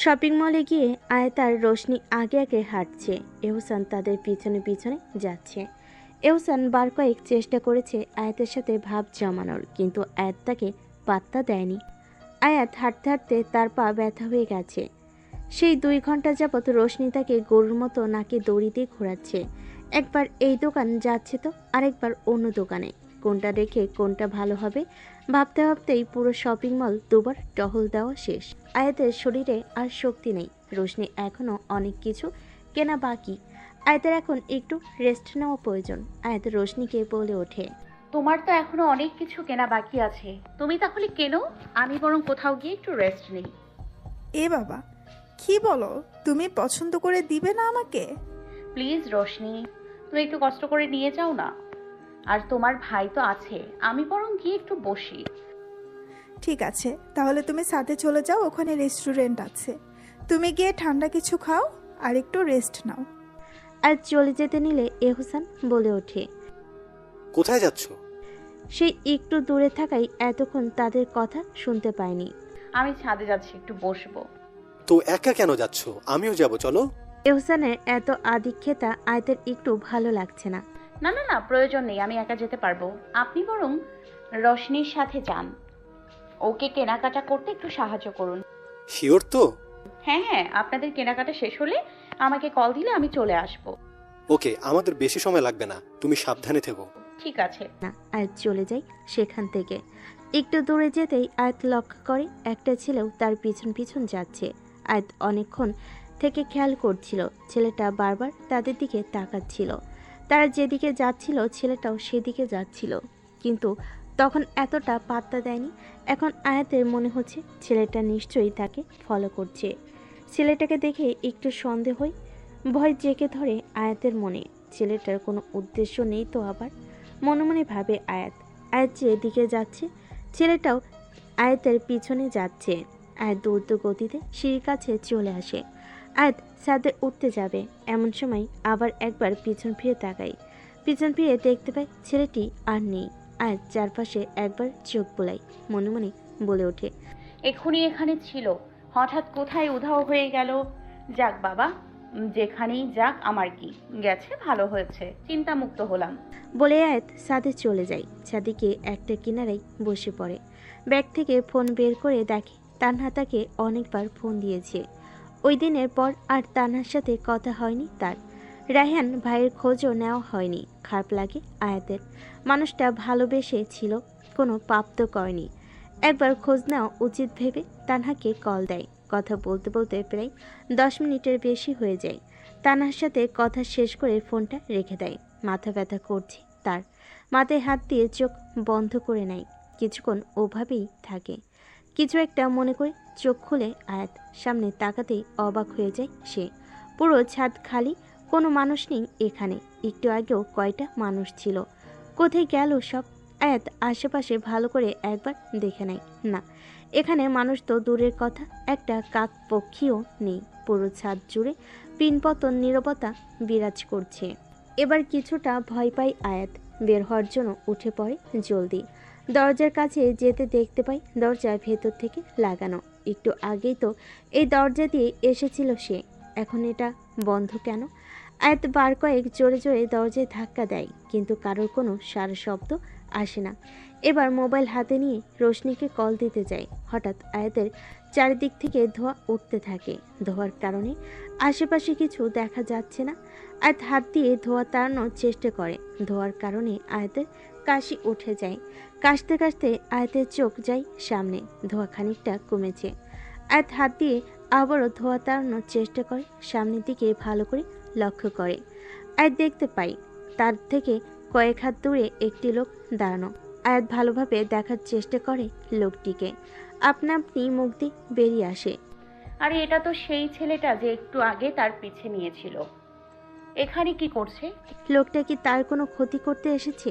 Shopping মলে গিয়ে আয়াত আর রোশনি আগে আগে হাঁটছে। এহসান তাদের পিছনে পিছনে যাচ্ছে। এহসান বার কয়েক চেষ্টা করেছে আয়াতের সাথে ভাব জমানোর, কিন্তু আয়াত তাকে পাত্তা দেয়নি। আয়াত হাঁটতে হাঁটতে তার পা ব্যথা হয়ে গেছে। সেই 2 ঘন্টা যাবৎ রোশনি তাকে গরুর মতো নাকে দড়ি দিয়ে ঘোরাচ্ছে। একবার এই দোকান যাচ্ছে তো আরেকবার অন্য দোকানে। কোনটা রেখে কোনটা ভালো হবে ভাবতে ভাবতেই পুরো শপিং মল দুবার টহল দেওয়া শেষ। আয়াতের শরীরে আর শক্তি নেই। রোশনি এখনো অনেক কিছু কেনা বাকি। আয়াতের এখন একটু রেস্ট নেওয়া প্রয়োজন। আয়াত রোশনিকে বলে ওঠে, তোমার তো এখনো অনেক কিছু কেনা বাকি আছে, তুমি তাহলে কেনো, আমি বরং কোথাও গিয়ে একটু রেস্ট নেই। এ বাবা, কি বলো? তুমি পছন্দ করে দিবে না আমাকে? প্লিজ রোশনি, তুমি একটু কষ্ট করে নিয়ে যাও না। আর তোমার ভাই তো আছে, আমি বরং গিয়ে একটু বসি। ঠিক আছে, তাহলে তুমি সাথে চলে যাও, ওখানে রেস্টুরেন্ট আছে। তুমি গিয়ে ঠান্ডা কিছু খাও আর একটু রেস্ট নাও। আয়াত চলে যেতে নিলে এহসান বলে ওঠে। কোথায় যাচ্ছ? সেই একটু দূরে থাকাই এতক্ষণ তাদের কথা শুনতে পায়নি। আমি ছাদে যাচ্ছি, একটু বসবো। তো একা কেন যাচ্ছ? আমিও যাব, চলো। এহসানের এত আদিক্ষেতা আয়াতের একটু ভালো লাগছে না। না না না, প্রয়োজন নেই, আমি একা যেতে পারবো। আপনি বরং রশনির সাথে যান, ওকে কেনাকাটা করতে একটু সাহায্য করুন। শিওর তো? হ্যাঁ হ্যাঁ, আপনাদের কেনাকাটা শেষ হলে আমাকে কল দিলে আমি চলে আসবো। ওকে, আমাদের বেশি সময় লাগবে না, তুমি সাবধানে থেকো। ঠিক আছে। না, আয়াত চলে যায় সেখান থেকে। একটু দূরে যেতেই আয়াত লক্ষ্য করে একটা ছেলেও তার পিছন পিছন যাচ্ছে। আয়াত অনেকক্ষণ থেকে খেয়াল করছিল, ছেলেটা বারবার তাদের দিকে তাকাচ্ছিল। তারা যেদিকে যাচ্ছিল ছেলেটাও সেদিকে যাচ্ছিল, কিন্তু তখন এতটা পাত্তা দেয়নি। এখন আয়াতের মনে হচ্ছে ছেলেটা নিশ্চয়ই তাকে ফলো করছে। ছেলেটাকে দেখে একটু সন্দেহ হয়, ভয় জেগে ধরে আয়াতের মনে। ছেলেটার কোনো উদ্দেশ্য নেই তো আবার, মনে মনে ভাবে আয়াত। আয়াত যেদিকে যাচ্ছে ছেলেটাও আয়াতের পিছনে যাচ্ছে। আয়াত দ্রুত গতিতে সিঁড়ির কাছে চলে আসে। আয়াত ছাদে উঠতে যাবে, এমন সময় আবার একবার পিছন ফিরে তাকায়। পিছন ফিরে দেখতে পায় ছেলেটি আর নেই। আয়াত চারপাশে একবার চোখ বোলায়, মনে মনে বলে ওঠে, এক্ষুনি এখানে ছিল, হঠাৎ কোথায় উধাও হয়ে গেল। যাক বাবা, যেখানেই যাক আমার কি, গেছে ভালো হয়েছে, চিন্তামুক্ত হলাম। বলে আয়াত ছাদে চলে যায়। ছাদে গিয়ে একটা কিনারায় বসে পড়ে। ব্যাগ থেকে ফোন বের করে দেখে তানহা তাকে অনেকবার ফোন দিয়েছে। ওই দিনের পর আর তানহার সাথে কথা হয়নি তার। রায়হান ভাইয়ের খোঁজও নেওয়া হয়নি। খারাপ লাগে আয়াতের। মানুষটা ভালোবেসে ছিল, কোনো পাপ তো করেনি। একবার খোঁজ নেওয়া উচিত ভেবে তানহাকে কল দেয়। কথা বলতে বলতে প্রায় 10 মিনিটের বেশি হয়ে যায়। তানহার সাথে কথা শেষ করে ফোনটা রেখে দেয়। মাথা ব্যথা করছে তার। মাথায় হাত দিয়ে চোখ বন্ধ করে নেয়। কিছুক্ষণ ওভাবেই থাকে। কিছু একটা মনে করে চোখ খুলে আয়াত। সামনে তাকাতেই অবাক হয়ে যায় সে। পুরো ছাদ খালি, কোনো মানুষ নেই এখানে। একটু আগেও কয়টা মানুষ ছিল, কোথায় গেল সব? আয়াত আশেপাশে ভালো করে একবার দেখে নেয়। না, এখানে মানুষ তো দূরের কথা, একটা কাক পক্ষীও নেই। পুরো ছাদ জুড়ে পিনপতন নীরবতা বিরাজ করছে। এবার কিছুটা ভয় পায় আয়াত। বের হওয়ার জন্য উঠে পড়ে জলদি। দরজার কাছে যেতে দেখতে পাই দরজা ভেতর থেকে লাগানো। একটু আগেই তো এই দরজা দিয়ে এসেছিল সে, এখন এটা বন্ধ কেন? আয়াত বার কয়েক জোরে জোরে দরজায় ধাক্কা দেয়, কিন্তু কারোর কোনো সারা শব্দ আসে না। এবার মোবাইল হাতে নিয়ে রোশনিকে কল দিতে যায়। হঠাৎ আয়াতের চারিদিক থেকে ধোঁয়া উঠতে থাকে। ধোঁয়ার কারণে আশেপাশে কিছু দেখা যাচ্ছে না। আয়াত হাত দিয়ে ধোঁয়া তাড়ানোর চেষ্টা করে। ধোঁয়ার কারণে আয়াতের কাশি উঠে যায়। কাশতে কাশতে আয়াতের চোখ যায় সামনে। ধোঁয়া খানিকটা কমেছে। আয়াত হাত দিয়ে আবারও ধোঁয়া তাড়ানোর চেষ্টা করে। সামনের দিকে ভালো করে লক্ষ্য করে। আয়াত দেখতে পাই তার থেকে কয়েক হাত দূরে একটি লোক দাঁড়ানো। আয়াত ভালোভাবে দেখার চেষ্টা করে লোকটিকে। আপনা আপনি মুখ দিয়ে বেরিয়ে আসে, আরে এটা তো সেই ছেলেটা যে একটু আগে তার পিছে নিয়েছিল। এখানে কি করছে? লোকটা কি তার কোনো ক্ষতি করতে এসেছে?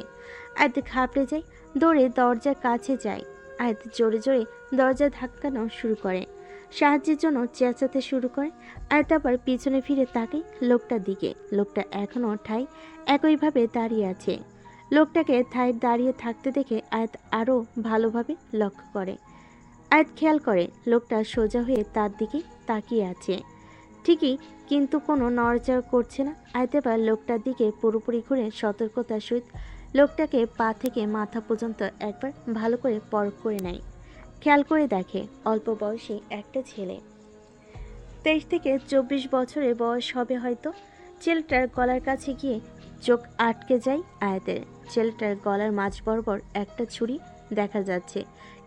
আয়াত ঘাবড়ে যায়, দৌড়ে দরজার কাছে যায়। আয়াত জোরে জোরে দরজা ধাক্কানো শুরু করে, সাহায্যের জন্য চেঁচাতে শুরু করে। আয়াত আবার পিছনে ফিরে তাকায় লোকটার দিকে। লোকটা এখনও ঠায় একইভাবে দাঁড়িয়ে আছে। লোকটাকে ঠায় দাঁড়িয়ে থাকতে দেখে আয়াত আরও ভালোভাবে লক্ষ্য করে। আয়াত খেয়াল করে লোকটা সোজা হয়ে তার দিকে তাকিয়ে আছে ঠিকই, কিন্তু কোনো নড়াচড়া করছে না। আয়াত এবার লোকটার দিকে পুরোপুরি ঘুরে সতর্কতার সহিত লোকটাকে পা থেকে মাথা পর্যন্ত একবার ভালো করে পরখ করে নেয়। খেয়াল করে দেখে অল্প বয়সী একটা ছেলে, 23 থেকে 24 বছরের বয়স হবে হয়তো। ছেলেটার গলার কাছে গিয়ে চোখ আটকে যায় আয়াতের। ছেলেটার গলার মাঝ বরাবর একটা ছুরি দেখা যাচ্ছে।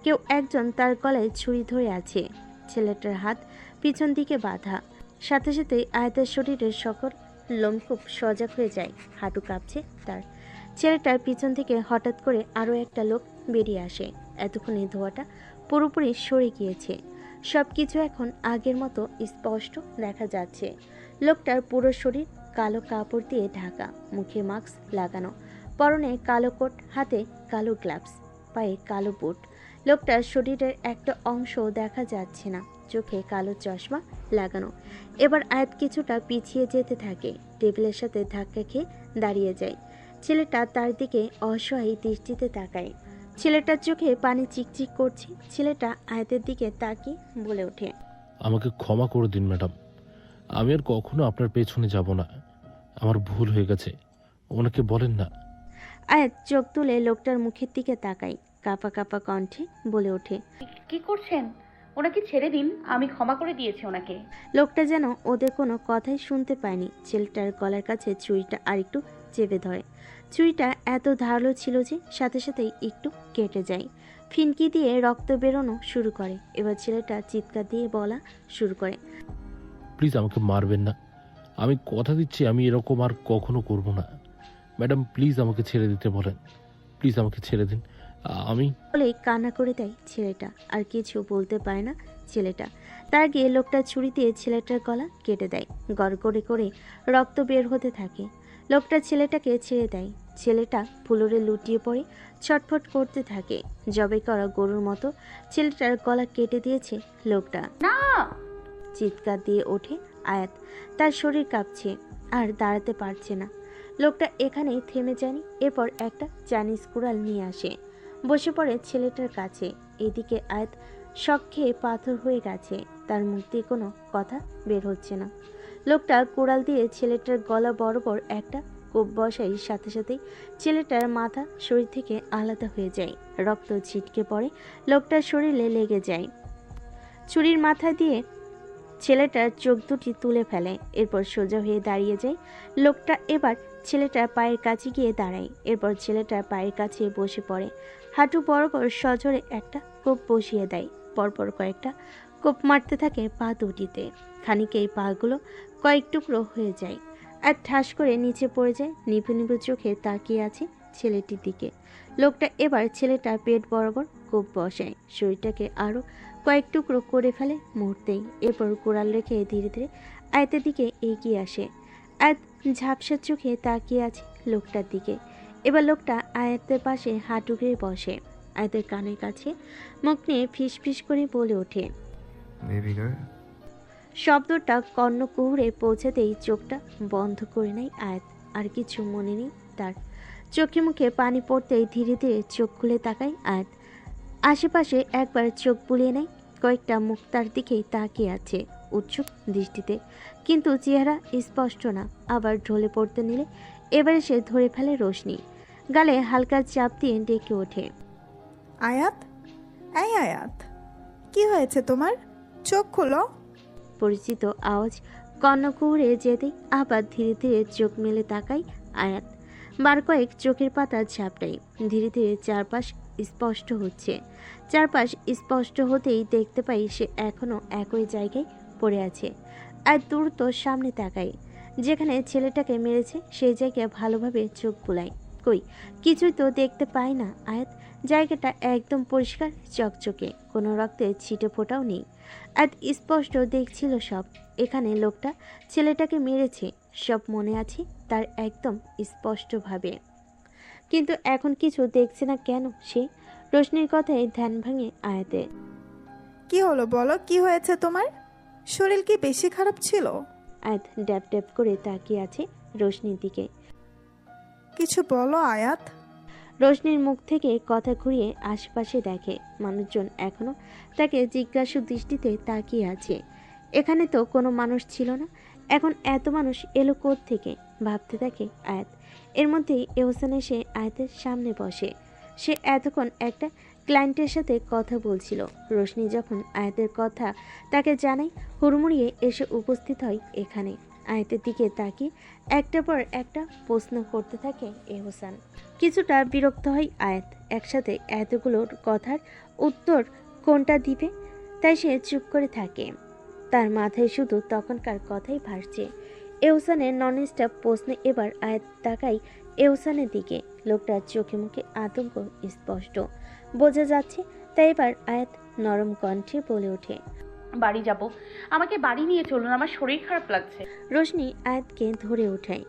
কেউ একজন তার গলায় ছুরি ধরে আছে। ছেলেটার হাত পিছন দিকে বাঁধা। সাথে সাথে আয়াতের শরীরের সকল লোম খুব সজাগ হয়ে যায়, হাঁটু কাঁপছে তার। ছেলেটার পিছন থেকে হঠাৎ করে আরও একটা লোক বেরিয়ে আসে। এতক্ষণে ধোঁয়াটা পুরোপুরি সরে গিয়েছে, সব কিছু এখন আগের মতো স্পষ্ট দেখা যাচ্ছে। লোকটার পুরো শরীর কালো কাপড় দিয়ে ঢাকা, মুখে মাস্ক লাগানো, পরনে কালো কোট, হাতে কালো গ্লাভস, পায়ে কালো বুট। লোকটার শরীরের একটা অংশ দেখা যাচ্ছে না, চোখে কালো চশমা লাগানো। এবার আয়াত কিছুটা পিছিয়ে যেতে থাকে, টেবিলের সাথে ধাক্কা খেয়ে দাঁড়িয়ে যায়। ছেলেটা তার দিকে অসহায় দৃষ্টিতে তাকায়। ছেলেটার চোখে পানি চিকচিক করছে। ছেলেটা আয়াতের দিকে তাকিয়ে বলে ওঠে, আমাকে ক্ষমা করে দিন ম্যাডাম, আমি আর কখনো আপনার পেছনে যাব না। আমার ভুল হয়ে গেছে, ওনাকে বলেন না। আয়াত চোখ তুলে লোকটার মুখের দিকে তাকায়, কাঁপা কাঁপা কণ্ঠে বলে ওঠে, কি করছেন? ওনাকে ছেড়ে দিন, আমি ক্ষমা করে দিয়েছি ওনাকে। লোকটা যেন ওদের কোনো কথাই শুনতে পায়নি। ছেলেটার গলার কাছে ছুরিটা আরেকটু চেপে ধরে। ছুরিটা এত ধারালো ছিল যে সাথে সাথেই একটু কেটে যায়, ফিনকি দিয়ে রক্ত বেরোনো শুরু করে। এবার ছেলেটা চিৎকার দিয়ে বলা শুরু করে, প্লিজ আমাকে মারবেন না, আমি কথা দিচ্ছি আমি এরকম আর কখনো করব না। ম্যাডাম প্লিজ আমাকে ছেড়ে দিতে বলেন, প্লিজ আমাকে ছেড়ে দিন। আমি বলেই কান্না করে দেয় ছেলেটা। আর কিছু বলতে পারে না ছেলেটা। তার গিয়ে লোকটা ছুরি দিয়ে ছেলেটার গলা কেটে দেয়। গড় করে করে রক্ত বের হতে থাকে। লোকটা ছেলেটাকে ছেড়ে দেয়। ছেলেটা ফুলরে লুটিয়ে পড়ে ছটফট করতে থাকে। জবাই করা গরুর মতো ছেলেটার গলা কেটে দিয়েছে লোকটা। না! চিৎকার দিয়ে ওঠে আয়াত। তার শরীর কাঁপছে, আর দাঁড়াতে পারছে না। লোকটা এখানেই থেমে যায়নি। এরপর একটা চাইনিজ কুড়াল নিয়ে আসে, বসে পড়ে ছেলেটার কাছে। এদিকে আয়াত শক খেয়ে পাথর হয়ে গেছে, তার মুখ দিয়ে কোনো কথা বের হচ্ছে না। লোকটা কুড়াল দিয়ে ছেলেটার গলা বরাবর একটা কোপ বসাই, সাথে সাথেই ছেলেটার মাথা শরীর থেকে আলাদা হয়ে যায়। রক্ত ছিটকে পড়ে লোকটার শরীরে লেগে যায়। ছুরির মাথা দিয়ে ছেলেটার চোখ দুটি তুলে ফেলে, এরপর সোজা হয়ে দাঁড়িয়ে যায়। লোকটা এবার ছেলেটার পায়ের কাছে গিয়ে দাঁড়ায়। এরপর ছেলেটার পায়ের কাছে বসে পড়ে, হাঁটু বরাবর সজোরে একটা কোপ বসিয়ে দেয়। পরপর কয়েকটা কোপ মারতে থাকে পা দুটিতে। খানিকেই পাগুলো কয়েক টুকরো হয়ে যায়, আর ঠাস করে নিচে পড়ে যায়। নিভু নিভু চোখে তাকিয়ে আছে ছেলেটির দিকে। লোকটা এবার ছেলেটার পেট বরাবর কোপ বসায়, শরীরটাকে আরও কয়েক টুকরো করে ফেলে মুহূর্তেই। এরপর কোড়াল রেখে ধীরে ধীরে আয়াতের দিকে এগিয়ে আসে। আয়াত ঝাপসা চোখে তাকিয়ে আছে লোকটার দিকে। এবার লোকটা আয়াতের পাশে হাঁটু গেড়ে বসে। আয়াতের কানের কাছে মুখ নিয়ে ফিস ফিস করে বলে ওঠে, বেবি গার্ল। শব্দটা কর্ণকুহুরে পৌঁছাতেই চোখটা বন্ধ করে নেয় আয়াত। আর কিছু মনে নেই তার। চোখে মুখে পানি পড়তেই ধীরে ধীরে চোখ খুলে তাকায় আয়াত। আশেপাশে একবার চোখ বুলিয়ে নেয়, কয়েকটা মুখ তার দিকেই তাকিয়ে আছে উৎসুক দৃষ্টিতে, কিন্তু চেহারা স্পষ্ট না। আবার ঢলে পড়তে নিলে এবারে সে ধরে ফেলে রোশনি। গালে হালকা চাপ দিয়ে ডেকে ওঠে, আয়াত, এই আয়াত, কি হয়েছে তোমার? চোখ খোলো। পরিচিত আওয়াজ কর্ণকুহুরে যেতেই আবার ধীরে ধীরে চোখ মেলে তাকায় আয়াত। বার কয়েক চোখের পাতা ঝাপটায়। ধীরে ধীরে চারপাশ স্পষ্ট হচ্ছে। চারপাশ স্পষ্ট হতেই দেখতে পাই সে এখনো একই জায়গায় পড়ে আছে। আর দ্রুত সামনে তাকায়, যেখানে ছেলেটাকে মেরেছে সেই জায়গায় ভালোভাবে চোখ বুলায়। কই, কিছুই তো দেখতে পায় না আয়াত। জায়গাটা একদম পরিষ্কার চকচকে, কোনো রক্তের ছিটে ফোটাও নেই। আয়াত স্পষ্ট দেখছিল সব। এখানে লোকটা ছেলেটাকে মেরেছে, সব মনে আছে তার একদম স্পষ্টভাবে। কিন্তু এখন কিছু দেখছে না কেন সে? রোশনির কথায় ধ্যান ভাঙে আয়াতে। কি হলো বলো, কি হয়েছে তোমার? শরীর কি বেশি খারাপ ছিল? আয়াত ড্যাপ ড্যাপ করে তাকিয়ে আছে রোশনির দিকে। কিছু বলো আয়াত। রোশনির মুখ থেকে কথা ঘুরিয়ে আশেপাশে দেখে মানুষজন এখনো তাকে জিজ্ঞাসু দৃষ্টিতে তাকিয়ে আছে। এখানে তো কোনো মানুষ ছিল না, এখন এত মানুষ এলো থেকে ভাবতে থাকে আয়াত। এর মধ্যেই এহসান এসে আয়াতের সামনে বসে। সে এতক্ষণ একটা ক্লায়েন্টের সাথে কথা বলছিল। রোশনি যখন আয়াতের কথা তাকে জানায়, হুড়মুড়িয়ে এসে উপস্থিত হয় এখানে। আয়াতের দিকে তাকিয়ে একটার পর একটা প্রশ্ন করতে থাকে এহসান। কিছুটা বিরক্ত হয় আয়াত, একসাথে এতগুলোর কথার উত্তর কোনটা দিবে, তাই সে চুপ করে থাকে। তার মাথায় শুধু তখনকার কথাই ভাসছে। এহসানের নন স্টপ প্রশ্নে এবার আয়াত তাকাই এহসানের দিকে। লোকটার চোখে মুখে আতঙ্ক স্পষ্ট বোঝা যাচ্ছে। তাই এবার আয়াত নরম কণ্ঠে বলে ওঠে, বাড়ি যাব, আমাকে বাড়ি নিয়ে চলুন, আমার শরীর খারাপ লাগছে। রোশনি আয়াতকে ধরে ওঠায়,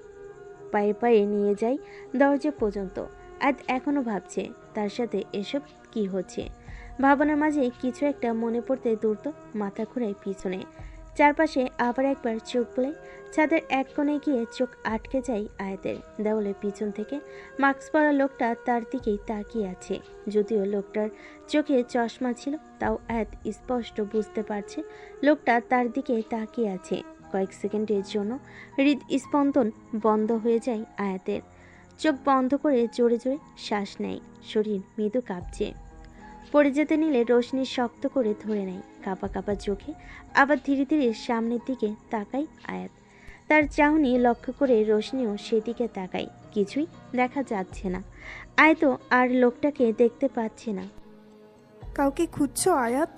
পায়ে পায়ে নিয়ে যায় দরজা পর্যন্ত। আয়াত এখনো ভাবছে তার সাথে এসব কি হচ্ছে। ভাবনার মাঝে কিছু একটা মনে পড়তে দ্রুত মাথা ঘুরায় পিছনে। চারপাশে আবার একবার চোখ বুলাই। ছাদের এক কোণে গিয়ে চোখ আটকে যায় আয়াতের। দেওয়ালের পিছন থেকে মাস্ক পরা লোকটা তার দিকেই তাকিয়ে আছে। যদিও লোকটার চোখে চশমা ছিল, তাও আয়াত স্পষ্ট বুঝতে পারছে লোকটা তার দিকে তাকিয়ে আছে। কয়েক সেকেন্ডের জন্য হৃদস্পন্দন বন্ধ হয়ে যায় আয়াতের। চোখ বন্ধ করে জোরে জোরে শ্বাস নেয়। শরীর মৃদু কাঁপছে। পড়ে যেতে নিলে রোশনি শক্ত করে ধরে নেয় কাঁপা কাঁপা চোখে। আবার ধীরে ধীরে সামনের দিকে তাকায় আয়াত। তার চাহনি লক্ষ্য করে রোশনিও সেদিকে তাকায়। কিছুই দেখা যাচ্ছে না। আয়াতও আর লোকটাকে দেখতে পাচ্ছে না। কাউকে খুঁজছো আয়াত?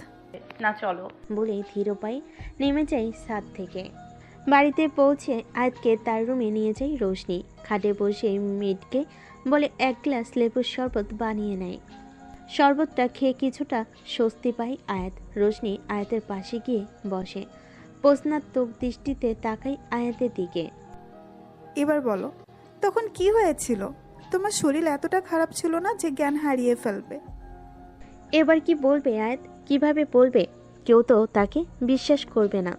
না, চলো। বলে ধীর পায়ে নেমে যায় ছাদ থেকে। বাড়িতে পৌঁছে আয়াতকে তার রুমে নিয়ে যায় রোশনি। খাটে বসে মেয়েটকে বলে এক গ্লাস লেবুর শরবত বানিয়ে নেয়। শরবতটা খেয়ে কিছুটা স্বস্তি পায় আয়াত। রোশনি আয়াতের পাশে গিয়ে বসে। প্রশ্নাত্মক দৃষ্টিতে তাকায় আয়াতের দিকে। এবার বলো, তখন কি হয়েছিল? তোমার শরীর এতটা খারাপ ছিল না যে জ্ঞান হারিয়ে ফেলবে? এবার কি বলবে আয়াত? কিভাবে বলবে? কেউ তো তাকে বিশ্বাস করবে না।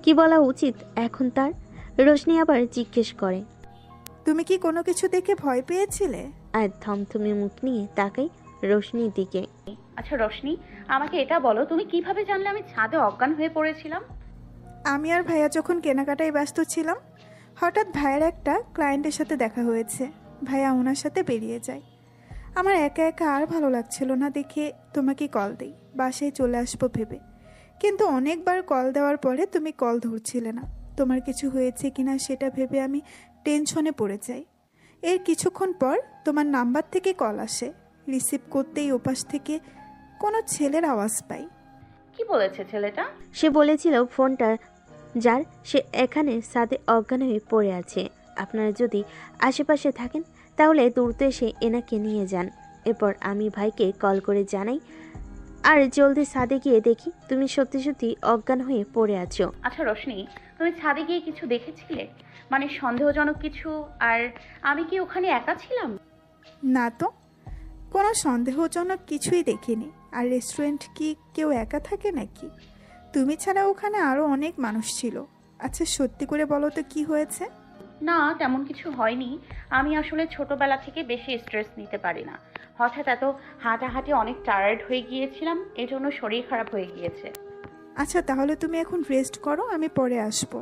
কি বলা উচিত এখন তার? রোশনি আবার জিজ্ঞেস করে, তুমি কি কোনো কিছু দেখে ভয় পেয়েছিলে? আয়াত থমথমে মুখ নিয়ে তাকাই রোশনির দিকে। আচ্ছা রোশনি, আমাকে এটা বলো, তুমি কিভাবে জানলে আমি ছাদে অজ্ঞান হয়ে পড়েছিলাম? আমি আর ভাইয়া যখন কেনাকাটায় ব্যস্ত ছিলাম, হঠাৎ ভাইয়ের একটা ক্লায়েন্টের সাথে দেখা হয়েছে। ভাইয়া ওনার সাথে বেরিয়ে যায়। আমার একা একা আর ভালো লাগছিল না দেখে তোমাকে কল দিই, বাসায় চলে আসবো ভেবে। কিন্তু অনেকবার কল দেওয়ার পরে তুমি কল ধরছিলে না। তোমার কিছু হয়েছে কিনা সেটা ভেবে আমি টেনশনে পড়ে যাই। এর কিছুক্ষণ পর তোমার নাম্বার থেকে কল আসে। রিসিভ করতেই ওপাশ থেকে কোনো ছেলের আওয়াজ পাই। কি বলেছে ছেলেটা? সে বলেছিল ফোনটা যার, সে এখানে ছাদে অজ্ঞান হয়ে পড়ে আছে। আপনারা যদি আশেপাশে থাকেন তাহলে দ্রুত এসে এনাকে নিয়ে যান। এরপর আমি ভাইকে কল করে জানাই, আর জলদি ছাদে গিয়ে দেখি তুমি সত্যি সত্যি অজ্ঞান হয়ে পড়ে আছো। আচ্ছা রোশনি, তুমি ছাদে গিয়ে কিছু দেখেছিলে? মানে সন্দেহজনক কিছু? আর আমি কি ওখানে একা ছিলাম? না তো, কোনো সন্দেহজনক কিছুই দেখিনি। আর রেস্টুরেন্ট কি কেউ একা থাকে নাকি? তুমি ছাড়া ওখানে আরও অনেক মানুষ ছিল। আচ্ছা সত্যি করে বলো তো কি হয়েছে? না, তেমন কিছু হয়নি। আমি আসলে ছোটবেলা থেকে বেশি স্ট্রেস নিতে পারি না। হঠাৎ এত হাঁটাহাঁটি অনেক টায়ার্ড হয়ে গিয়েছিলাম, এজন্য শরীর খারাপ হয়ে গিয়েছে। আচ্ছা তাহলে তুমি এখন রেস্ট করো, আমি পরে আসবো।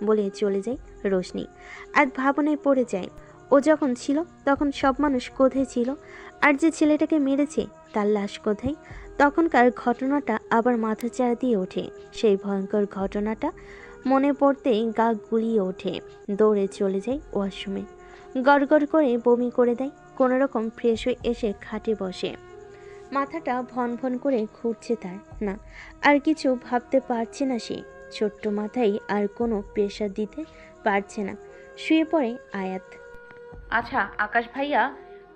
বলে চলে যায় রোশনি। আর ভাবনায় পড়ে যায়, ও যখন ছিল তখন সব মানুষ কোথায় ছিল? আর যে ছেলেটাকে মেরেছে তার লাশ কোথায়? তখনকার ঘটনাটা আবার মাথা চাড়া দিয়ে ওঠে। সেই ভয়ঙ্কর ঘটনাটা মনে পড়তেই গা গুলিয়ে ওঠে। দৌড়ে চলে যায় ওয়াশরুমে। গড়গড় করে বমি করে দেয়। কোনোরকম ফ্রেশ হয়ে এসে খাটে বসে। মাথাটা ভন ভন করে ঘুরছে তার। না, আর কিছু ভাবতে পারছে না সে। ছোট্ট মাথায় আর কোনো প্রেশার দিতে পারছে না। শুয়ে পড়ে আয়াত। আচ্ছা আকাশ ভাইয়া,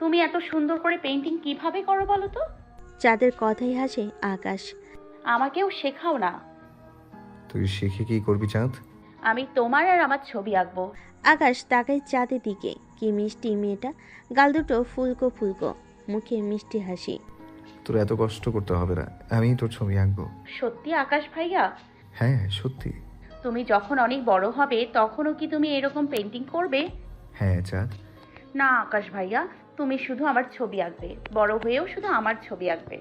তুমি এত সুন্দর করে পেইন্টিং কিভাবে করো বলো তো? চাঁদের কথাই হাসে আকাশ। আমাকেও শেখাও না। তুই শিখে কি করবি চাঁদ? আমি তোমার আর আমার ছবি আঁকবো। আকাশ তাকায় চাঁদের দিকে। কি মিষ্টি মেয়েটা, গাল দুটো ফুলকো ফুলকো, মুখে মিষ্টি হাসি। তোর এত কষ্ট করতে হবে না, আমি তোর ছবি আঁকবো। সত্যি আকাশ ভাইয়া? হ্যাঁ সত্যি। তুমি যখন অনেক বড় হবে তখনও কি তুমি এরকম পেইন্টিং করবে? হ্যাঁ চাঁদ। না আকাশ ভাইয়া, তুমি শুধু আমার ছবি আঁকবে, বড় হয়েও শুধু আমার ছবি আঁকবে।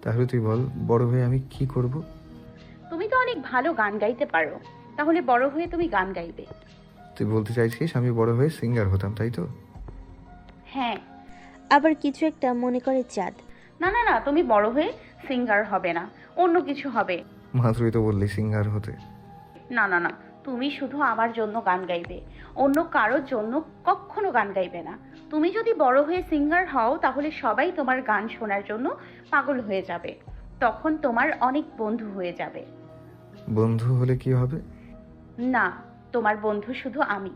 তাহলে তুই বল, বড় হয়ে আমি কি করব? তুমি তো অনেক ভালো গান গাইতে পারো, তাহলে বড় হয়ে তুমি গান গাইবে। তুই বলতে চাইছিস আমি বড় হয়ে সিঙ্গার হতাম, তাই তো? হ্যাঁ। আবার কিছু একটা মনে করে চাঁদ। না না না, তুমি বড় হয়ে সিঙ্গার হবে না, অন্য কিছু হবে। মাত্রই তো বললি সিঙ্গার হতে। না না না, তুমি শুধু আমার জন্য গান গাইবে, অন্য কারোর জন্য কখনো গান গাইবে না। তুমি যদি বড় হয়ে সিঙ্গার হও তাহলে সবাই তোমার গান শোনার জন্য পাগল হয়ে যাবে, তখন তোমার অনেক বন্ধু হয়ে যাবে। বন্ধু হলে কি হবে? না, তোমার বন্ধু শুধু আমি।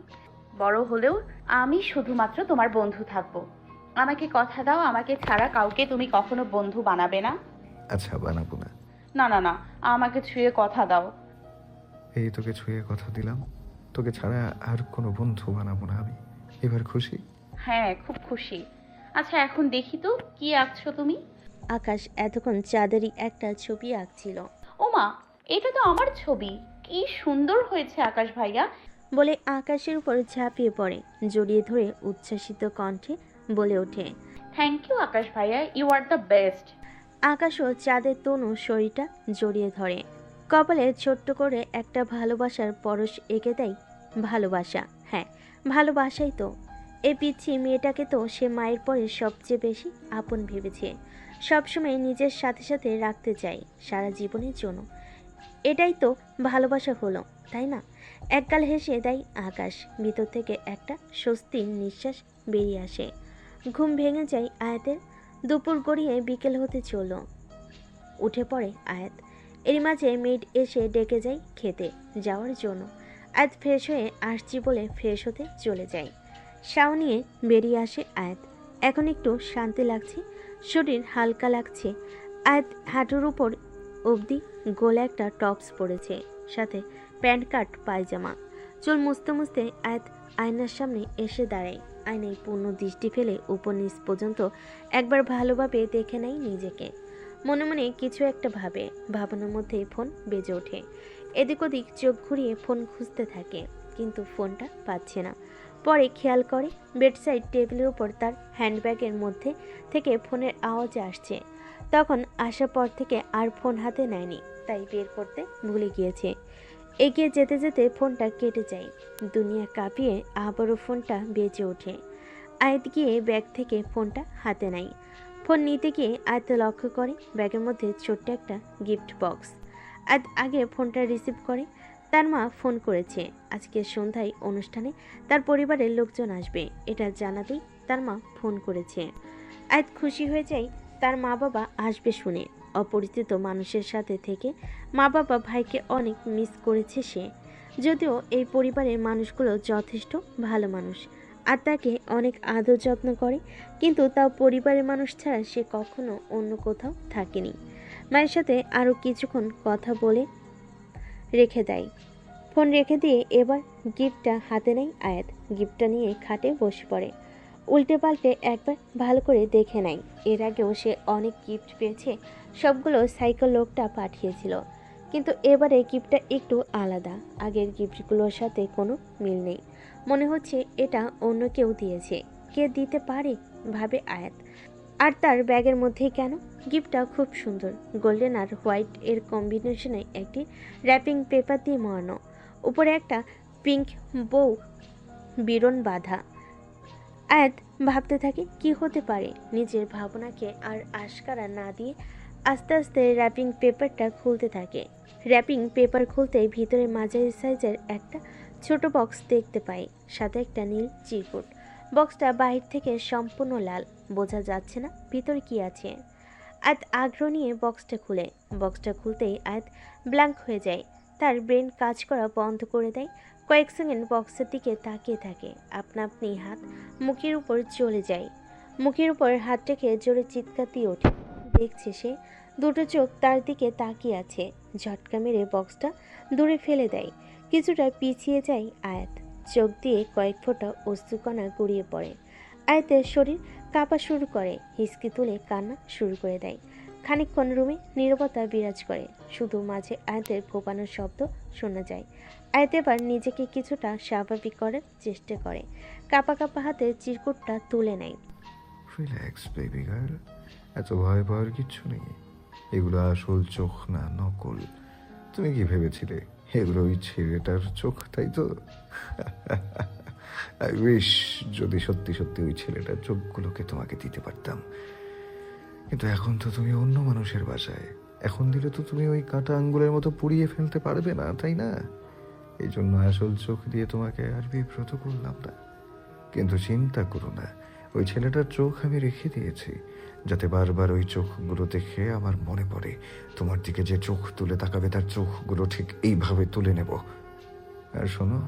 বড় হলেও আমি শুধুমাত্র তোমার বন্ধু থাকবো। আমাকে কথা দাও, আমাকে ছাড়া কাউকে তুমি কখনো বন্ধু বানাবে না। আচ্ছা, বানাবো না। না না না, আমাকে ছুঁয়ে কথা দাও। এই তোকে ছুঁয়ে কথা দিলাম, তোকে ছাড়া আর কোনো বন্ধু বানাবো না আমি। এবার খুশি? হ্যাঁ, খুব খুশি। আচ্ছা, এখন দেখি তো কি আঁকছো তুমি। আকাশ এতক্ষণ চাঁদেরই একটা ছবি আঁকছিল ওমা, এটা তো আমার ছবি, কি সুন্দর হয়েছে আকাশ ভাইয়া। বলে আকাশের উপর ঝাঁপিয়ে পড়ে, জড়িয়ে ধরে উচ্ছ্বাসিত কণ্ঠে বলে ওঠে। থ্যাংক ইউ আকাশ ভাইয়া, ইউ আর দ্য বেস্ট। আকাশও চাঁদের তনু শরীরটা জড়িয়ে ধরে, কপালে ছোট্ট করে একটা ভালোবাসার পরশ এঁকে দেয়। ভালোবাসা, হ্যাঁ ভালোবাসাই তো। এই পিচ্ছি মেয়েটাকে তো সে মায়ের পরে সবচেয়ে বেশি আপন ভেবেছে, সবসময় নিজের সাথে সাথে রাখতে চায় সারা জীবনের জন্য। এটাই তো ভালোবাসা হলো, তাই না? একগাল হেসে দেয় আকাশ, ভিতর থেকে একটা স্বস্তির নিঃশ্বাস বেরিয়ে আসে। ঘুম ভেঙে যায় আয়াতের। দুপুর গড়িয়ে বিকেল হতে চলল। উঠে পড়ে আয়াত। এর মাঝে মেড এসে ডেকে যায় খেতে যাওয়ার জন্য। আয়াত ফ্রেশ হয়ে আসছি বলে ফ্রেশ হতে চলে যায়। শাও নিয়ে বেরিয়ে আসে আয়াত। এখন একটু শান্তি লাগছে, শরীর হালকা লাগছে। আয়াত হাঁটুর উপর অবধি গোলা একটা টপস পরেছে, সাথে প্যান্ট কাট পায়জামা। চুল মুছতে মুছতে আয়াত আয়নার সামনে এসে দাঁড়ায়। আয়নায় পূর্ণ দৃষ্টি ফেলে উপর নিচ পর্যন্ত একবার ভালোভাবে দেখে নেয় নিজেকে। মনে মনে কিছু একটা ভাবে, ভাবনার মধ্যেই ফোন বেজে ওঠে। এদিক ওদিক চোখ ঘুরিয়ে ফোন খুঁজতে থাকে, কিন্তু ফোনটা পাচ্ছে না। পরে খেয়াল করে বেডসাইড টেবিলের উপর তার হ্যান্ডব্যাগের মধ্যে থেকে ফোনের আওয়াজ আসছে। তখন আসার পর থেকে আর ফোন হাতে নেয়নি, তাই বের করতে ভুলে গিয়েছে। এগিয়ে যেতে যেতে ফোনটা কেটে যায়। দুনিয়া কাঁপিয়ে আবারও ফোনটা বেজে ওঠে। আয়াত গিয়ে ব্যাগ থেকে ফোনটা হাতে নেয়। ফোন নিতে গিয়ে আয়াত লক্ষ্য করে ব্যাগের মধ্যে ছোট্ট একটা গিফট বক্স। আয়াত আগে ফোনটা রিসিভ করে। তার মা ফোন করেছে, আজকে সন্ধ্যায় অনুষ্ঠানে তার পরিবারের লোকজন আসবে, এটা জানাতেই তার মা ফোন করেছে। আয়াত খুশি হয়ে যায় তার মা বাবা আসবে শুনে। অপরিচিত মানুষের সাথে থেকে মা বাবা ভাইকে অনেক মিস করেছে সে। যদিও এই পরিবারের মানুষগুলো যথেষ্ট ভালো মানুষ আর তাকে অনেক আদর যত্ন করে, কিন্তু তাও পরিবারের মানুষ ছাড়া সে কখনো অন্য কোথাও থাকেনি। মায়ের সাথে আরও কিছুক্ষণ কথা বলে রেখে দেয়। ফোন রেখে দিয়ে এবার গিফটটা হাতে নেয় আয়াত। গিফটটা নিয়ে খাটে বসে পড়ে। উল্টে পাল্টে একবার ভালো করে দেখে নেয়। এর আগেও সে অনেক গিফট পেয়েছে, সবগুলো সাইকেল লোকটা পাঠিয়েছিল, কিন্তু এবারে গিফটটা একটু আলাদা। আগের গিফটগুলোর সাথে কোনো মিল নেই, মনে হচ্ছে এটা অন্য কেউ দিয়েছে। কে দিতে পারে ভাবে আয়াত। আর তার ব্যাগের মধ্যেই কেন? গিফটটা খুব সুন্দর, গোল্ডেন আর হোয়াইট এর কম্বিনেশনে একটি র্যাপিং পেপার দিয়ে মোড়ানো, উপরে একটা পিঙ্ক বউ বিরন বাঁধা। আয়াত ভাবতে থাকে কি হতে পারে। নিজের ভাবনাকে আর আশকারা না দিয়ে আস্তে আস্তে র্যাপিং পেপারটা খুলতে থাকে। র্যাপিং পেপার খুলতেই ভিতরে মাঝারি সাইজের একটা ছোট বক্স দেখতে পাই, সাথে একটা নীল চিরকুট। বক্সটা বাহির থেকে সম্পূর্ণ লাল, বোঝা যাচ্ছে না ভিতরে কি আছে। আয়াত আগ্রহ নিয়ে বক্সটা খুলে। বক্সটা খুলতেই আয়াত ব্ল্যাঙ্ক হয়ে যায়, তার ব্রেন কাজ করা বন্ধ করে দেয়। কয়েক সেকেন্ড বক্সের দিকে তাকিয়ে থাকে। আপনা আপনি হাত মুখের উপর চলে যায়। মুখের উপর হাত রেখে জোরে চিৎকার দিয়ে ওঠে। দেখছে সে দুটো চোখ তার দিকে তাকিয়ে আছে। ঝটকা মেরে বক্সটা দূরে ফেলে দেয়। কিছুটা পিছিয়ে যায় আয়াত। চোখ দিয়ে কয়েক ফোঁটা অশ্রুকণা গড়িয়ে পড়ে। আয়াতের শরীর কাঁপা শুরু করে, হিসকি তুলে কান্না শুরু করে দেয়। খানিকক্ষণ রুমে নীরবতা বিরাজ করে, শুধু মাঝে আয়াতের ফোপানোর শব্দ শোনা যায়। আয়াত এবার নিজেকে কিছুটা স্বাভাবিক করার চেষ্টা করে। কাঁপা কাঁপা হাতে চিরকুটটা তুলে নেয়। রিল্যাক্স বেবি গার্ল, এত ভয় পাওয়ার কিচ্ছু নেই। এগুলো আসল চোখ না, নকল। তুমি কি ভেবেছিলে এগুলো ওই ছেলেটার চোখ, তাই তো? আই উইশ যদি সত্যি সত্যি ওই ছেলেটার চোখগুলোকে তোমাকে দিতে পারতাম, কিন্তু এখন তো তুমি অন্য মানুষের বাসায়। এখন দিলে তো তুমি ওই কাঁটা আঙ্গুলের মতো পুড়িয়ে ফেলতে পারবে না, তাই না? এই জন্য আসল চোখ দিয়ে তোমাকে আর বিব্রত করলাম না। কিন্তু চিন্তা করো না, ওই ছেলেটার চোখ আমি রেখে দিয়েছি, যাতে বারবার ওই চোখগুলো দেখে আমার মনে পড়ে তোমার দিকে যে চোখ তুলে তাকাবে তার চোখগুলো ঠিক এইভাবে তুলে নেব। আর শোনো,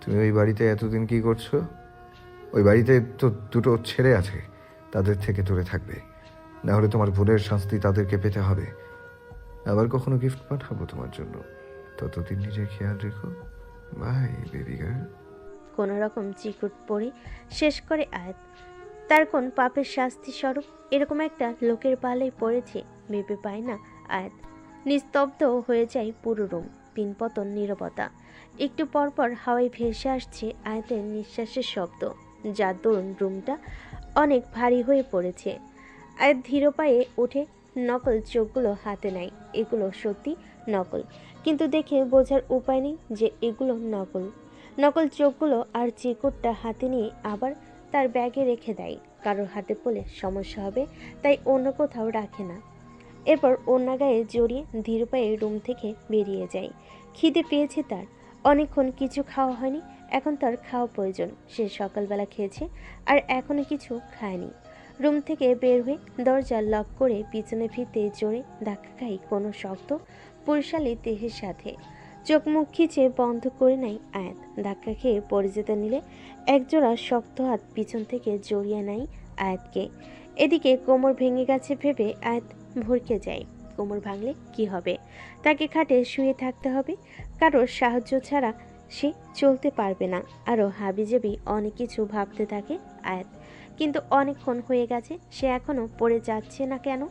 তুমি ওই বাড়িতে এতদিন কি করছো? ওই বাড়িতে তো দুটো ছেলে আছে, তাদের থেকে দূরে থাকবে, না হলে তোমার ভুলের শাস্তি তাদেরকে পেতে হবে। আবার কখনো গিফট পাঠাবো তোমার জন্য, ততদিন নিজের খেয়াল রেখো। Bye baby girl. কোনো রকম চিকুট পড়ে শেষ করে আয়াত। তার কোন পাপের শাস্তি স্বরূপ এরকম একটা লোকের পালে পড়েছে ভেবে পায় না আয়াত। নিস্তব্ধ হয়ে যায় পুরো রুম, পিনপতন নীরবতা। একটু পরপর হাওয়ায় ভেসে আসছে আয়াতের নিঃশ্বাসের শব্দ, যার দরুন রুমটা অনেক ভারী হয়ে পড়েছে। আয়াত ধীর পায়ে উঠে নকল চোখগুলো হাতে নেয়। এগুলো সত্যি নকল, কিন্তু দেখে বোঝার উপায় নেই যে এগুলো নকল। নকল চোখগুলো আর চিকুটটা হাতে নিয়ে আবার তার ব্যাগে রেখে দেয়। কারোর হাতে পড়লে সমস্যা হবে, তাই অন্য কোথাও রাখে না। এরপর অন্য গায়ে জড়িয়ে ধীর পায়ে রুম থেকে বেরিয়ে যায়। খিদে পেয়েছে তার, অনেকক্ষণ কিছু খাওয়া হয়নি, এখন তার খাওয়া প্রয়োজন। সে সকালবেলা খেয়েছে আর এখনো কিছু খায়নি। রুম থেকে বের হয়ে দরজা লক করে পিছনে ফিরতে জোরে ধাক্কা খায় কোনো শক্ত পুরুষালী দেহের সাথে। চোখ মুখ খিচে বন্ধ করে নেয় আয়াত। ধাক্কা খেয়ে পড়ে যেতে নিলে একজোড়া শক্ত হাত পিছন থেকে জড়িয়ে নেয় আয়াতকে। এদিকে কোমর ভেঙে গেছে ভেবে আয়াত ভরকে যায়। কোমর ভাঙলে কি হবে? তাকে খাটে শুয়ে থাকতে হবে, কারোর সাহায্য ছাড়া সে চলতে পারবে না। আরও হাবিজাবি অনেক কিছু ভাবতে থাকে আয়াত, কিন্তু অনেকক্ষণ হয়ে গেছে, সে এখনো পড়ে যাচ্ছে না কেন?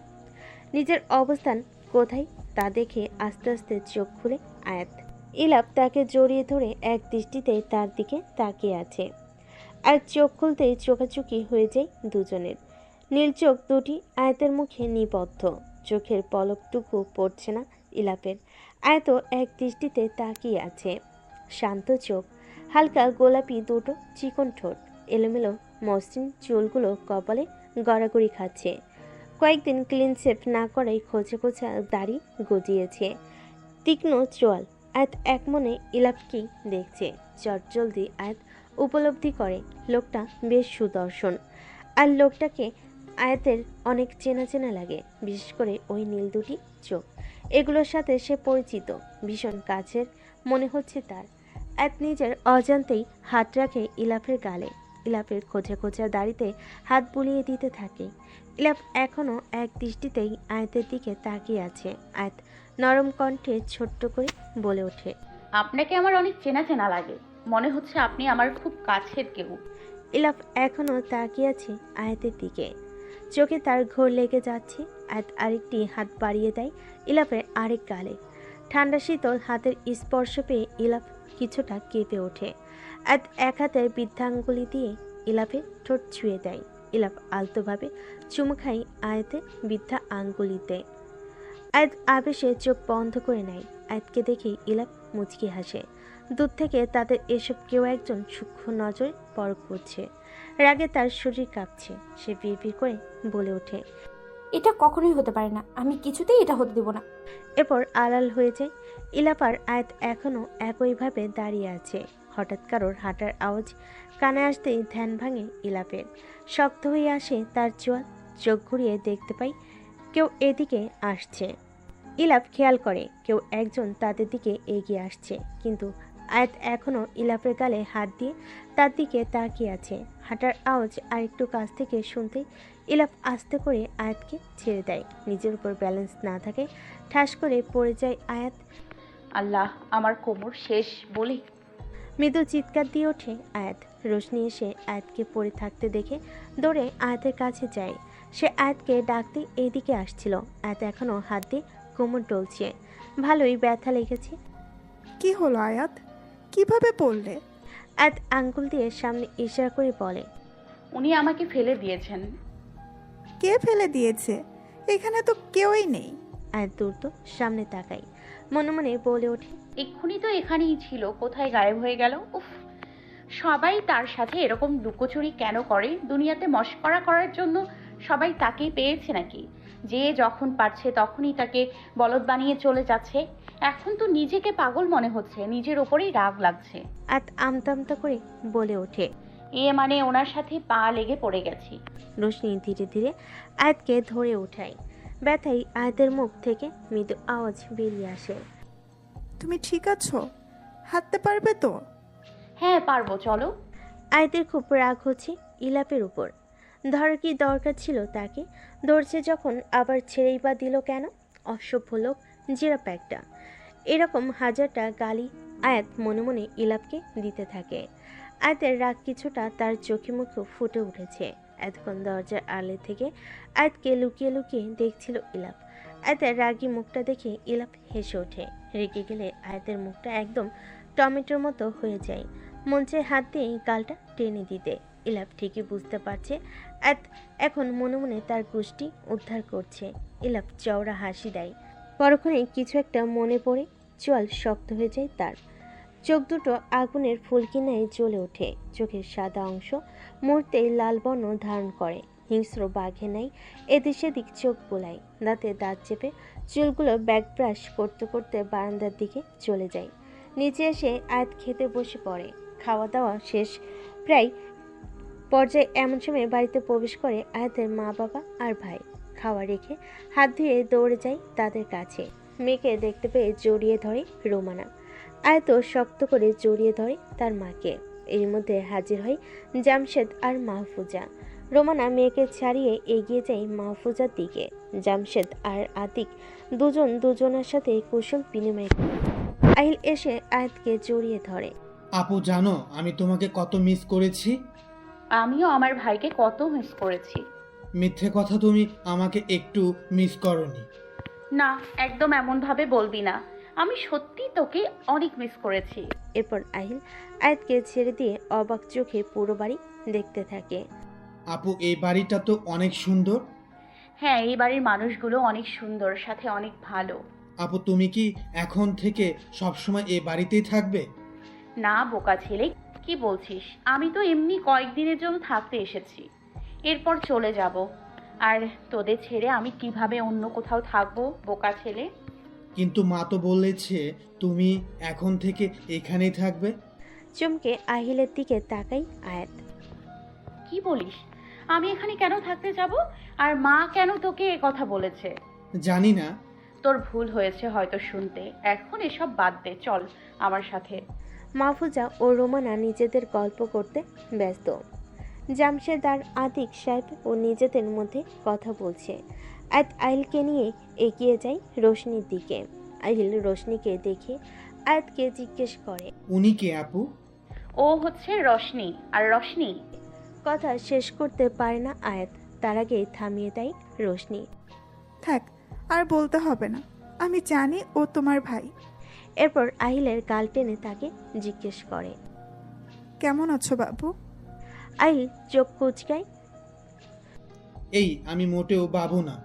নিজের অবস্থান কোথায় তা দেখে আস্তে আস্তে চোখ খুলে আয়াত। ইলাপ তাকে জড়িয়ে ধরে এক দৃষ্টিতে তার দিকে তাকিয়ে আছে। আর চোখ খুলতেই চোখাচোখি হয়ে যায় দুজনের। নীল চোখ দুটি আয়াতের মুখে নিবদ্ধ, চোখের পলকটুকু পড়ছে না ইলাপের। আয়াত এক দৃষ্টিতে তাকিয়ে আছে, শান্ত চোখ, হালকা গোলাপি দুটো চিকন ঠোঁট, এলোমেলো মসৃণ চুলগুলো কপালে গড়াগড়ি খাচ্ছে। কয়েকদিন ক্লিন শেভ না করাই খোঁচা খোঁচা দাড়ি গজিয়েছে, তীক্ষ্ণ চোয়াল। আয়াত এক মনে ইলাপকেই দেখছে। চটজলদি আয়াত উপলব্ধি করে লোকটা বেশ সুদর্শন, আর লোকটাকে আয়াতের অনেক চেনা চেনা লাগে, বিশেষ করে ওই নীল দুটি চোখ। এগুলোর সাথে সে পরিচিত, ভীষণ কাছের মনে হচ্ছে তার। আয়াত নিজের অজান্তেই হাত রাখে ইলাপের গালে। ইলাপের খোঁচা খোঁচা দাড়িতে হাত বুলিয়ে দিতে থাকে। ইলাপ এখনও এক দৃষ্টিতেই আয়াতের দিকে তাকিয়ে আছে। আয়াত নরম কণ্ঠে ছোট্ট করে বলে ওঠে, আপনাকে আমার অনেক চেনা চেনা লাগে, মনে হচ্ছে আপনি আমার খুব কাছের কেউ। ইলাপ এখনও তাকিয়ে আছে আয়াতের দিকে, চোখে তার ঘোর লেগে যাচ্ছে। আয়াত আরেকটি হাত বাড়িয়ে দেয় ইলাপের আরেক গালে। ঠান্ডা শীতল হাতের স্পর্শ পেয়ে ইলাপ কিছুটা কেঁপে ওঠে। আয়াত এক হাতের বৃদ্ধাঙ্গুলি দিয়ে ইলাপের ঠোঁট ছুঁয়ে দেয়। ইলাপ আলতোভাবে চুমু খায় আয়াতের বৃদ্ধা আঙ্গুলিতে। আয়াত আবেশে চোখ বন্ধ করে নেয়। আয়াতকে দেখে ইলাপ মুচকি হাসে। দূর থেকে তাদের এসব কেউ একজন সূক্ষ্ম নজরে পরখ করছে। রাগে তার শরীর কাঁপছে। সে বিড়বিড় করে বলে ওঠে, এটা কখনোই হতে পারে না, আমি কিছুতেই এটা হতে দেব না। এরপর আড়াল হয়ে যায়। ইলাপ আর আয়াত এখনও একইভাবে দাঁড়িয়ে আছে। হঠাৎ কারোর হাঁটার আওয়াজ কানে আসতেই ধ্যান ভাঙে ইলাপের। শক্ত হয়ে আসে তার চোয়াল। চোখ ঘুরিয়ে দেখতে পাই কেউ এদিকে আসছে। ইলাপ খেয়াল করে কেউ একজন তাদের দিকে এগিয়ে আসছে, কিন্তু আয়াত এখনও ইলাপের গালে হাত দিয়ে তার দিকে তাকিয়ে আছে। হাঁটার আওয়াজ আরেকটু কাছ থেকে শুনতেই ইলাপ আস্তে করে আয়াতকে ছেড়ে দেয়। নিজের উপর ব্যালেন্স না থাকে ঠাস করে পড়ে যায় আয়াত। আল্লাহ, আমার কোমর শেষ বলে মৃদু চিৎকার দিয়ে ওঠে আয়াত। রোশনি এসে আয়াতকে পড়ে থাকতে দেখে দৌড়ে আয়াতের কাছে যায়। সে আয়াতকে ডাকতে এইদিকে আসছিল। আয়াত এখনও হাত দিয়ে কোমর ডলছে, ভালোই ব্যথা লেগেছে। কি হলো আয়াত, কিভাবে পড়লে? আয়াত আঙ্গুল দিয়ে সামনে ইশারা করে বলে, উনি আমাকে ফেলে দিয়েছেন। কে ফেলে দিয়েছে? এখানে তো কেউই নেই। আয়াত দ্রুত সামনে তাকাই, মনে মনে বলে ওঠে, এক্ষুনি তো এখানেই ছিল, কোথায় গায়েব হয়ে গেল? উফ, সবাই তার সাথে এরকম লুকোচুরি কেন করে? দুনিয়াতে মশকরা করার জন্য সবাই তাকেই পেয়েছে নাকি? যে যখন পারছে তখনই তাকে বলদ বানিয়ে চলে যাচ্ছে। এখন তো নিজেকে পাগল মনে হচ্ছে, নিজের ওপরেই রাগ লাগছে। আয়াত আমতা আমতা করে বলে ওঠে। মানে ওনার সাথে পা লেগে পড়ে গেছি। রোশনি ধীরে ধীরে আয়াতকে ধরে ওঠায়। ব্যথায় আয়াতের মুখ থেকে মৃদু আওয়াজ বেরিয়ে আসে। তুমি ঠিক আছো? হাঁটতে পারবে তো? হ্যাঁ পারবো, চলো। আয়াতের খুব রাগ হচ্ছে ইলাপের উপর। ধরার কি দরকার ছিল তাকে? ধরছে যখন আবার ছেড়েই বা দিল কেন? অসভ্য লোক, জিরাপ একটা। এরকম হাজারটা গালি আয়াত মনে মনে ইলাপকে দিতে থাকে। আয়াতের রাগ কিছুটা তার চোখে মুখে ফুটে উঠেছে। এতক্ষণ দরজার আড়ালে থেকে আয়াতকে লুকিয়ে লুকিয়ে দেখছিল ইলাপ। আয়াতের রাগী মুখটা দেখে ইলাপ হেসে ওঠে। রেগে গেলে আয়াতের মুখটা একদম টমেটোর মতো হয়ে যায়। মঞ্চে হাত দিয়ে গালটা টেনে দিতে। ইলাপ ঠিকই বুঝতে পারছে আয়াত এখন মনে মনে তার গোষ্ঠী উদ্ধার করছে। ইলাপ চওড়া হাসি দেয়। পরক্ষণে কিছু একটা মনে পড়ে চোয়াল শক্ত হয়ে যায় তার। চোখ দুটো আগুনের ফুলকি ন্যায় জ্বলে ওঠে। চোখের সাদা অংশ মুহূর্তেই লাল বর্ণ ধারণ করে। হিংস্র বাঘে নাই এদিক সেদিক চোখ বোলায়। দাঁতে দাঁত চেপে চুলগুলো ব্যাক ব্রাশ করতে করতে বারান্দার দিকে চলে যায়। নিচে এসে আয়াত খেতে বসে পড়ে। খাওয়া দাওয়া শেষ প্রায় পর্যায়ে এমন সময় বাড়িতে প্রবেশ করে আয়াতের মা বাবা আর ভাই। খাওয়া রেখে হাত ধুয়ে দৌড়ে যায় তাদের কাছে। মেয়েকে দেখতে পেয়ে জড়িয়ে ধরে রোমানা। আয়াত শক্ত করে জড়িয়ে ধরে তার মাকে। এর মধ্যে হাজির হয় জামশেদ আর মাহফুজা। রোমানা মেয়েকে ছাড়িয়ে এগিয়ে যায় মাহফুজার দিকে। জামশেদ আর আতিক দুজন দুজনের সাথে কুশল বিনিময় করে। আহিল এসে আয়াতকে জড়িয়ে ধরে। আপু জানো আমি তোমাকে কত মিস করেছি? আমিও আমার ভাইকে কত মিস করেছি। মিথ্যে কথা, তুমি আমাকে একটু মিস করনি। না, একদম এমন ভাবে বলবি না। আমি সত্যি তোকে অনেক মিস করেছি। এরপর আহিল আয়াতকে ছেড়ে দিয়ে অবাক চোখে পুরো বাড়ি দেখতে থাকে। আপু এই বাড়িটা তো অনেক সুন্দর। হ্যাঁ, এই বাড়ির মানুষগুলো অনেক সুন্দর, সাথে অনেক ভালো। আপু তুমি কি এখন থেকে সবসময় এই বাড়িতেই থাকবে? না বোকা ছেলে, কি বলছিস? আমি তো এমনি কয়েকদিনের জন্য থাকতে এসেছি, এরপর চলে যাব। আর তোদের ছেড়ে আমি কিভাবে অন্য কোথাও থাকবো বোকা ছেলে? কিন্তু মা তো বলেছে তুমি এখন থেকে এখানেই থাকবে। চমকে আহিলের দিকে তাকাই আয়াত। কি বলিস? আমি এখানে কেন থাকতে যাব? আর মা কেন তোকে এ কথা বলেছে? জানি না। তোর ভুল হয়েছে হয়তো শুনতে। এখন এসব বাদ দে, চল আমার সাথে। মাহফুজা ও রোমানা নিজেদের গল্প করতে ব্যস্ত। জামশেদ আর আতিক সাহেব ও নিজেদের মধ্যে কথা বলছে। আয়াত আহিলকে নিয়ে এগিয়ে যায় রোশনির দিকে। আহিল রোশনিকে দেখে আয়াতকে জিজ্ঞেস করে, উনি কে আপু? ও হচ্ছে রশনি। আর রশনি কথা শেষ করতে পারে না আয়াত, তার আগেই থামিয়ে দেয় রোশনি। থাক, আর বলতে হবে না। আমি জানি ও তোমার ভাই। এরপর আহিলের গাল টেনে তাকে জিজ্ঞেস করে, কেমন আছো বাবু? আহিল চোখ কুচকায়। এই আমি মোটেও বাবু না,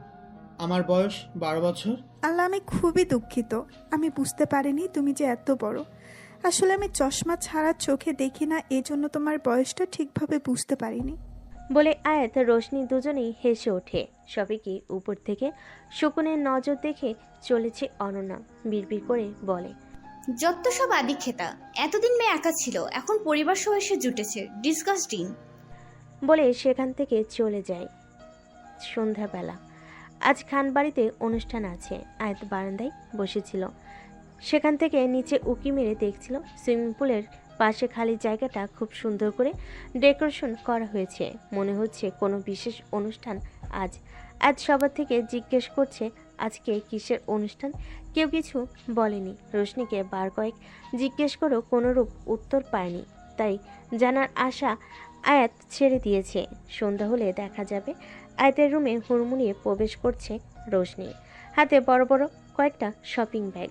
আমার বয়স 12 বছর। আল্লাহ, আমি খুবই দুঃখিত। আমি বুঝতে পারিনি তুমি যে এত বড়। আসলে আমি চশমা ছাড়া চোখে দেখি না, এজন্য তোমার বয়সটা ঠিকভাবে বুঝতে পারিনি। বলে আয়াত রোশনি দুজনেই হেসে ওঠে। সবে কি উপর থেকে শকুনের নজর দেখে চলেছে অনন্যা। বিড়বিড় করে বলে, যত সব আদি খেতা, এতদিন মেয়ে একা ছিল, এখন পরিবার সহ এসে জুটেছে। ডিসগাস্টিং। বলে সেখান থেকে চলে যায়। সন্ধ্যাবেলা আজ খানবাড়িতে অনুষ্ঠান আছে। আয়াত বারান্দায় বসেছিল। সেখান থেকে নিচে উকি মেরে দেখছিল সুইমিং পুলের পাশে খালি জায়গাটা খুব সুন্দর করে ডেকোরেশন করা হয়েছে। মনে হচ্ছে কোনো বিশেষ অনুষ্ঠান আজ। আজ সবার থেকে জিজ্ঞেস করছে আজকে কিসের অনুষ্ঠান। কেউ কিছু বলেনি। রোশনিকে বার কয়েক জিজ্ঞেস করেও কোনোরূপ উত্তর পায়নি। তাই জানার আশা আয়াত ছেড়ে দিয়েছে। সন্ধ্যা হলে দেখা যাবে। আয়াতের রুমে হুড়মুড়িয়ে প্রবেশ করছে রোশনি। হাতে বড় বড় কয়েকটা শপিং ব্যাগ,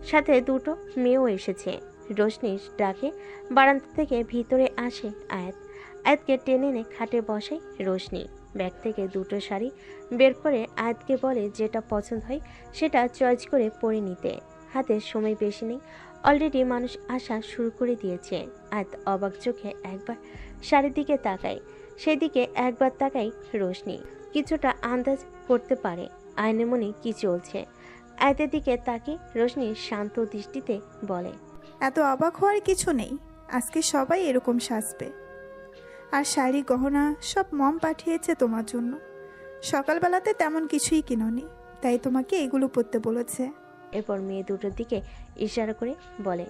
সাথে দুটো মেয়েও এসেছে। রোশনির ডাকে বারান্দা থেকে ভিতরে আসে আয়াত। আয়াতকে টেনে এনে খাটে বসায় রোশনি। ব্যাগ থেকে দুটো শাড়ি বের করে আয়াতকে বলে যেটা পছন্দ হয় সেটা চয়েস করে পরে নিতে। হাতে সময় বেশি নেই, অলরেডি মানুষ আসা শুরু করে দিয়েছে। আয়াত অবাক চোখে একবার শাড়ির দিকে তাকায়, সেদিকে একবার তাকায় রোশনি। কিছুটা আন্দাজ করতে পারে আয়নে মনে কি চলছে। আয়াতের দিকে তাকিয়ে রোশনি শান্ত দৃষ্টিতে বলে, এত অবাক হওয়ার কিছু নেই, আজকে সবাই এরকম সাজবে। আর শাড়ি গহনা সব মম পাঠিয়েছে তোমার জন্য। সকালবেলাতে তেমন কিছুই কিনোনি, তাই তোমাকে এগুলো পরতে বলেছে। এরপর মেয়ে দুটোর দিকে ইশারা করে বলে,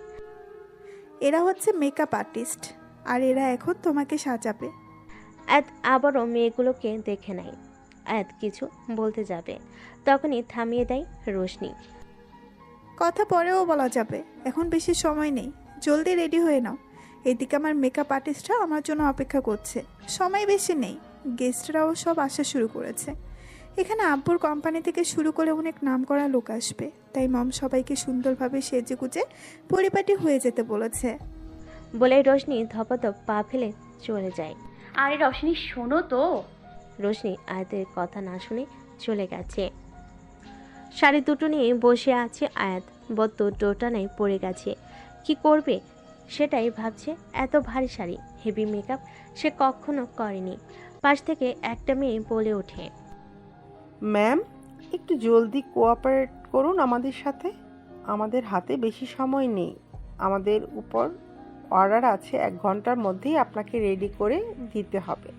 এরা হচ্ছে মেকআপ আর্টিস্ট, আর এরা এখন তোমাকে সাজাবে। আয়াত আবারও মেয়েগুলোকে দেখে নেয়। আয়াত কিছু বলতে যাবে, তখনই থামিয়ে দেয় রোশনি। কথা পরেও বলা যাবে, এখন বেশি সময় নেই, জলদি রেডি হয়ে নাও। এদিকে আমার মেকআপ আর্টিস্টরা আমার জন্য অপেক্ষা করছে, সময় বেশি নেই। গেস্টরাও সব আসা শুরু করেছে। এখানে আব্বুর কোম্পানি থেকে শুরু করে অনেক নামকরা লোক আসবে, তাই মম সবাইকে সুন্দরভাবে সেজে গুজে পরিপাটি হয়ে যেতে বলেছে। বলে রোশনি ধপাধপ পা ফেলে চলে যায়। আরে রশনি শোনো তো। রোশনি আয়াতের কথা না শুনে চলে গেছে। শাড়ি দুটো নিয়ে বসে আছে আয়াত, বদ্ধ ডোটানায় পড়ে গেছে। কি করবে সেটাই ভাবছে। এত ভারী শাড়ি, হেভি মেকআপ সে কখনো করেনি। পাশ থেকে একটা মেয়ে বলে ওঠে, ম্যাম একটু জলদি কোঅপারেট করুন আমাদের সাথে, আমাদের হাতে বেশি সময় নেই। আমাদের উপর অর্ডার আছে, 1 ঘন্টার মধ্যেই আপনাকে রেডি করে দিতে হবে।